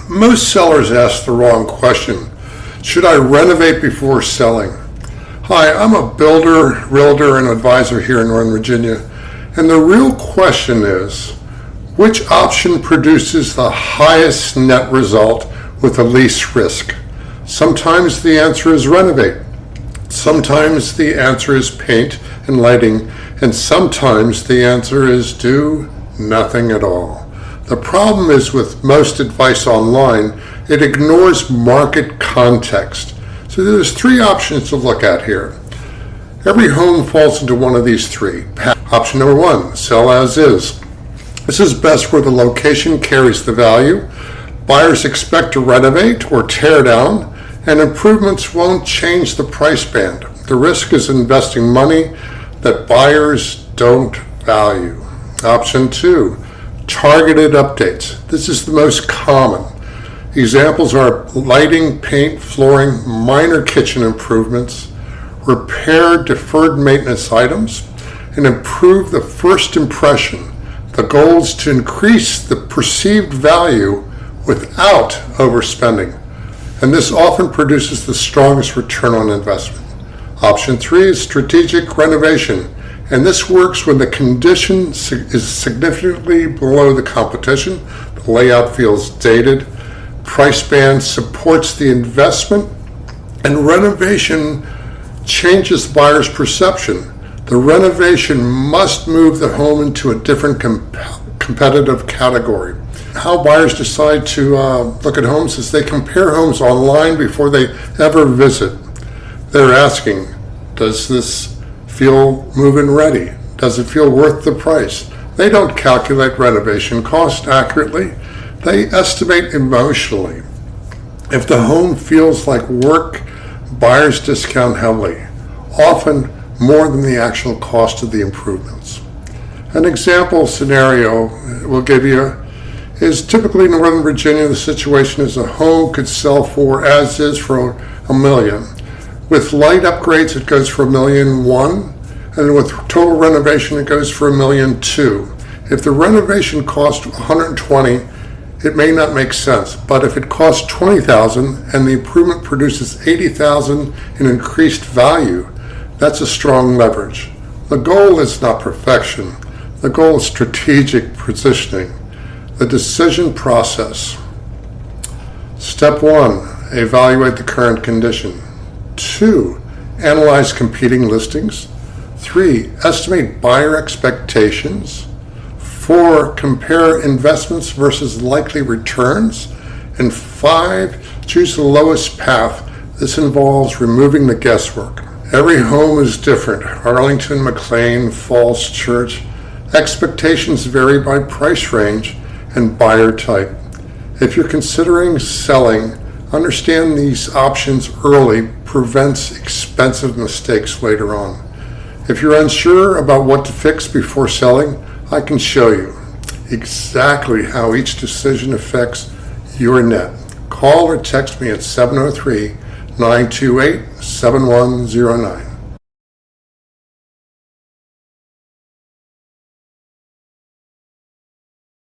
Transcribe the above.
Most sellers ask the wrong question. Should I renovate before selling? Hi, I'm a builder, realtor, and advisor here in Northern Virginia. And the real question is, which option produces the highest net result with the least risk? Sometimes the answer is renovate. Sometimes the answer is paint and lighting. And sometimes the answer is do nothing at all. The problem is with most advice online, it ignores market context. So there's three options to look at here. Every home falls into one of these three. Option number one, sell as is. This is best where the location carries the value. Buyers expect to renovate or tear down, and improvements won't change the price band. The risk is investing money that buyers don't value. Option two, targeted updates. This is the most common. Examples are lighting, paint, flooring, minor kitchen improvements, repair deferred maintenance items, and improve the first impression. The goal is to increase the perceived value without overspending, and this often produces the strongest return on investment. Option three is strategic renovation. And this works when the condition is significantly below the competition, the layout feels dated, price band supports the investment, and renovation changes the buyer's perception. The renovation must move the home into a different competitive category. How buyers decide to look at homes is they compare homes online before they ever visit. They're asking, does this feel move-in ready? Does it feel worth the price? They don't calculate renovation cost accurately. They estimate emotionally. If the home feels like work, buyers discount heavily, often more than the actual cost of the improvements. An example scenario we'll give you is typically in Northern Virginia, the situation is a home could sell for, as is, for $1 million. With light upgrades, it goes for $1.1 million, and with total renovation, it goes for $1.2 million. If the renovation cost $120,000, it may not make sense. But if it costs $20,000 and the improvement produces $80,000 in increased value, that's a strong leverage. The goal is not perfection. The goal is strategic positioning. The decision process. Step one, evaluate the current condition. 2, analyze competing listings. 3, estimate buyer expectations. 4, compare investments versus likely returns. And 5, choose the lowest path. This involves removing the guesswork. Every home is different. Arlington, McLean, Falls Church. Expectations vary by price range and buyer type. If you're considering selling, understand these options early prevents expensive mistakes later on. If you're unsure about what to fix before selling, I can show you exactly how each decision affects your net. Call or text me at 703-928-7109.